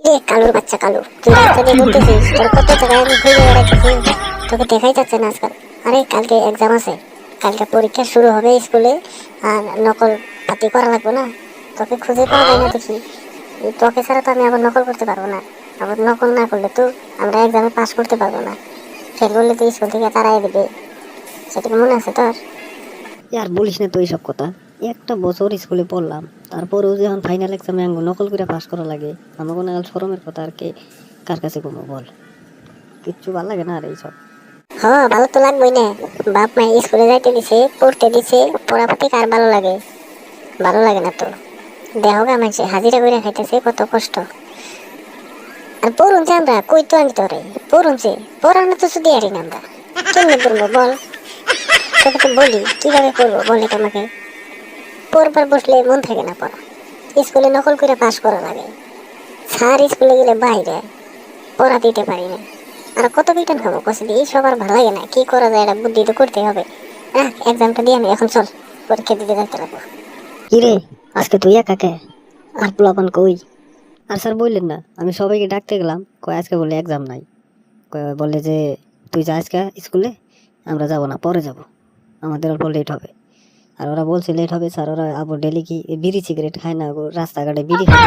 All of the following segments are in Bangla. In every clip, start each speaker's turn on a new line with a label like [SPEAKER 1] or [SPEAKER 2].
[SPEAKER 1] রে কালুর বাচ্চা কালু, তুই রাস্তা দিয়ে ঘুরতেছিস, তোর কত জায়গায় আমি ঘুরে বেড়াইতেছি, তোকে দেখাই যাচ্ছে না আজকাল। আরে কালকে এক্সাম আছে, কালকে পরীক্ষা শুরু হবে স্কুলে, আর নকল পাতি করা লাগবে না, তোকে খুঁজে পাওয়া যায় না দেখি। তোকে ছাড়া তো আমি আবার নকল করতে পারবো না, আবার নকল না করলে তো আমরা এক্সামে পাস করতে পারবো না, ফেল করলে তো স্কুল থেকে তাড়াই দেবে। সেটা কি মনে আছে তোর?
[SPEAKER 2] আর বলিস না তো এইসব কথা। একটা বছর স্কুলে পড়লাম, তারপরেও যখন ফাইনাল এক্সামে আঙ্গু নকল করে পাস করা লাগে, আমার কোনো শরমের কথা আর কে কার কাছে কোনো বল, কিচ্ছু ভালো লাগে না আর এইসব।
[SPEAKER 1] হ্যাঁ, ভালো তো লাগবেই না। বাপ মা স্কুলে যাইতে দিছে, পড়তে দিছে, পড়াপড়ি কার ভালো লাগে? ভালো লাগে না তো। দেহ গা মানছে হাজিরা করে খাইতেছে, কত কষ্ট। আর পড়ুন যে আমরা কই তো আমি তোরে পড়ুন যে পড়ানো তো শুধু আরি না আমরা, কেমনি পড়বো বল? তোকে তো বলি কিভাবে পড়বো বল এটা আমাকে। পড়বার বসলে মন থাকে না পড়া, স্কুলে নকল করে পাস করা লাগে। স্যার স্কুলে গেলে বাইরে পড়া দিতে পারি না, আর কত বিটান খাবো কষে দিয়ে, সবার ভালো লাগে না। কি করা যায়, এটা বুদ্ধি তো করতে হবে। এক্সামটা দিয়ে আমি এখন চল পরীক্ষা দিতে যাইতে লাগবো।
[SPEAKER 2] কি রে, আজকে তুই একাকে? আর পোলাপান কই? আর স্যার বললেন না, আমি সবাইকে ডাকতে গেলাম, কয় আজকে বলে এক্সাম নাই, বলে যে তুই যা আজকে স্কুলে, আমরা যাব না, পরে যাব, আমাদের অল্প লেট হবে। আর ওরা বলছে লেট হবে স্যার, ওরা আবার ডেলি কি বিড়ি সিগারেট খায় না গো, রাস্তাঘাটে বিড়ি খায়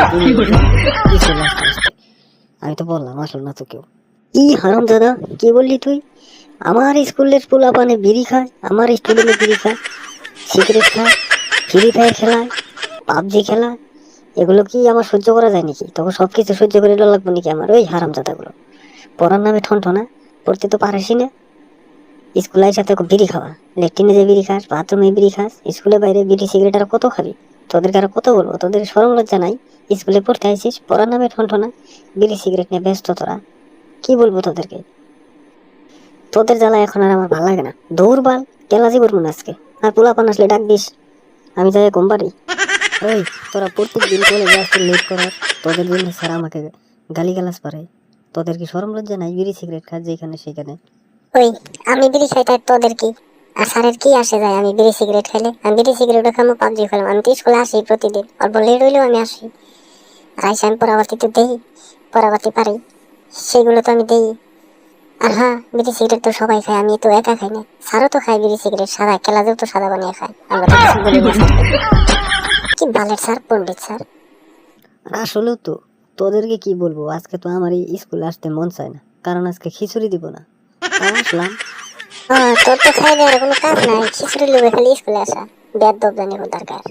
[SPEAKER 2] স্কুলে আসতে আসতে। আমি তো বললাম আসল না তো কেউ। কি হারাম দাদা, কি বললি তুই? আমার স্কুলের পোলাপানে বিড়ি খায়, আমার স্টুডেন্টে বিড়ি খায়, সিগারেট খায়, ফ্রি ফায়ার খেলায়, পাবজি খেলায়, এগুলো কি আমার সহ্য করা যায় নাকি? তখন সবকিছু সহ্য করে লাগবে নাকি আমার? ওই হারাম দাদাগুলো পড়ার নামে ঠনঠনা, পড়তে তো পারিসই না। স্কুলে সাথে বিড়ি খাওয়া, ল্যাট্রিনে যে বিড়ি খাস, বাথরুমে বিড়ি খাস, স্কুলে বাইরে বিড়ি সিগারেট আর কত খাবি? তোদেরকে আর কত বলবো? তোদের শরম লজ্জা নাই? স্কুলে পড়তে আইসিস, পড়ার নামে ঠনঠনা, বিড়ি সিগারেট নিয়ে ব্যস্ত তোরা। কি বলবো তোদেরকে? তোদের জ্বালা এখন আর আমার ভালো লাগে না। দৌড় বাল, কেলাজি করবো না আজকে। আর পোলাপান আসলে ডাক দিস, আমি যাই কম বাড়ি। ওই তোরা প্রত্যেক দিন কলেজে আসতে লেট করার, তোদের জন্য স্যার আমাকে গালি গালাজ পারে। তোদের কি শরম লজ্জা নাই? বিড়ি সিগারেট খাস যেখানে সেখানে।
[SPEAKER 1] ওই আমি বিড়ি খাই তাই তোদের কি? আর স্যারের কি আসে যায় আমি বিড়ি সিগারেট খেলে? আমি বিড়ি সিগারেটও খামো, পাবজি খেলাম, আমি তো স্কুলে আসি প্রতিদিন, অল্প লেট হইলেও আমি আসি। আর আইসা আমি পরবর্তী তো দেই, পরবর্তী পারি, সেগুলো তো আমি দেই। আর হ্যাঁ, বিড়ি সিগারেট তো সবাই খায়, আমি তো একা খাই না, স্যারও তো খায় বিড়ি সিগারেট, সাদা কেলাতেও তো সাদা বানিয়ে খায়, আমরা তো কিছু বলি না স্যারকে। কি বালের স্যার, পণ্ডিত স্যার।
[SPEAKER 2] আর আসলেও তো তোদেরকে কি বলবো, আজকে তো আমার এই স্কুলে আসতে মন চায় না, কারণ আজকে খিচুড়ি দিব না। তাও আসলাম।
[SPEAKER 1] তোর তো খাই দেওয়ার কোনো কাজ নাই, খিচুড়ি লোভে খালি স্কুলে আসা, বেয়াদব জানি কোন দরকার।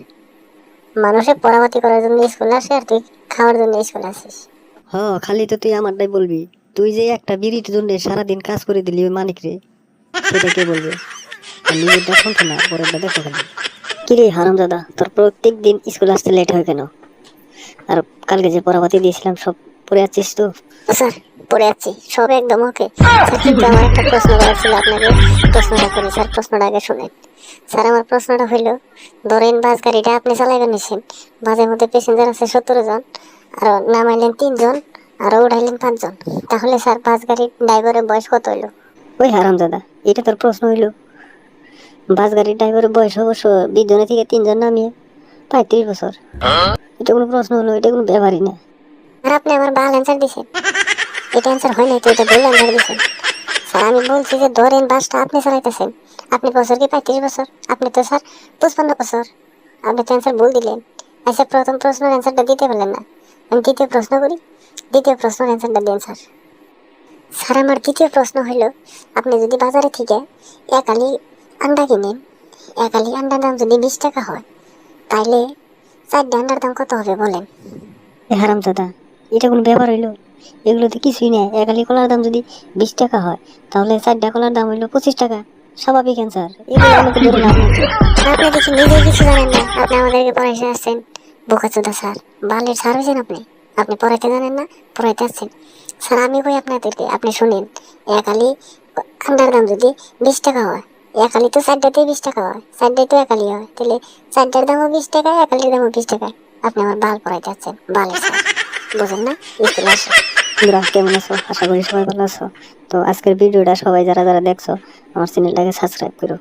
[SPEAKER 1] মানুষের পড়াবাতি করার জন্য স্কুলে আসে, আর তুই খাওয়ার জন্য স্কুলে আসিস।
[SPEAKER 2] খালি তো তুই আমারটাই বলবি। তুই যে একটা বিড়ির জন্য সারাদিন কাজ করে দিলি ওই মানিক রে, সেটা কে বলবে? আর নিজেরটা শুনতো না, পরেরটা দেখো খালি। কিরে হারাম দাদা, তোর প্রত্যেক দিন স্কুল আসতে লেট হয় কেন? আর কালকে যে পড়াবাতি দিয়েছিলাম সব পড়ে যাচ্ছিস তো?
[SPEAKER 1] স্যার, পড়ে যাচ্ছি সব একদম ওকে স্যার, কিন্তু আমার একটা প্রশ্ন করার ছিল আপনাকে। প্রশ্নটা করি স্যার, প্রশ্নটা আগে শুনেন। স্যার আমার প্রশ্নটা হইল, ধরেন বাস গাড়িটা আপনি চালাইবেন নিছেন, বাসের মধ্যে প্যাসেঞ্জার আছে 17 জন, আর নামাইলেন 3 জন, আর উঠাইলেন 5 জন, তাহলে স্যার বাস গাড়ির ড্রাইভারের বয়স কত হইলো?
[SPEAKER 2] ওই হারাম দাদা, এটা তোর প্রশ্ন হইলো? বাস গাড়ির ড্রাইভারের বয়স অবশ্য 20 জনের থেকে 3 জন নামিয়ে 35 বছর। এটা কোনো প্রশ্ন হলো? এটা কোনো ব্যাপারই না।
[SPEAKER 1] আর আপনি আমার বাল অ্যান্সার দিছেন, এটা অ্যান্সার হয় নাই তো, এটা ভুল অ্যান্সার দিছেন। স্যার আমি বলছি যে ধরেন বাসটা আপনি চালাইতেছেন, আপনি বছর কি 35 বছর? আপনি তো স্যার 55 বছর, আপনি তো অ্যান্সার ভুল দিলেন। আচ্ছা, প্রথম প্রশ্নের অ্যান্সারটা দিতে পারলেন না, আমি দ্বিতীয় প্রশ্ন করি, দ্বিতীয় প্রশ্নের অ্যান্সারটা দিন স্যার। স্যার আমার দ্বিতীয় প্রশ্ন হইল, আপনি যদি বাজারে থেকে এক আলি আন্ডা কিনেন, এক আলি আন্ডার দাম যদি 20 টাকা হয়, তাইলে 4টা আন্ডার দাম কত হবে বলেন?
[SPEAKER 2] এ হারাম দাদা, এটা কোনো ব্যাপার হইলো? এগুলো তো কিছুই নেই। এক আলি কলার দাম যদি 20 টাকা হয়, তাহলে 4টা কলার দাম হইলো 25 টাকা। স্বাভাবিক অ্যান্সার। এগুলো আমাকে ধরে লাভ নেই।
[SPEAKER 1] আপনি কিছু নিজেই কিছু জানেন না, আপনি আমাদেরকে পড়াইতে আসছেন। বোকাচোদা স্যার, বালের স্যার হয়েছেন আপনি, আপনি পড়াইতে জানেন না, পড়াইতে আসছেন। স্যার আমি কই আপনাদেরকে, আপনি শুনেন, এক আলি আন্ডার দাম যদি 20 টাকা হয়, এক আলি তো 4টাতেই 20 টাকা হয়, 4টাই তো এক আলি হয়, তাহলে 4টার দামও 20 টাকা, এক আলির দামও 20 টাকা। আপনি আমার বাল পড়াইতে আসছেন, বালের স্যার, বুঝেন না? স্কুলে আসেন।
[SPEAKER 2] বন্ধুরা কেমন আছো? আশা করি সবাই ভালো আছো। তো আজকের ভিডিওটা সবাই যারা যারা দেখছো, আমার চ্যানেলটাকে সাবস্ক্রাইব করো।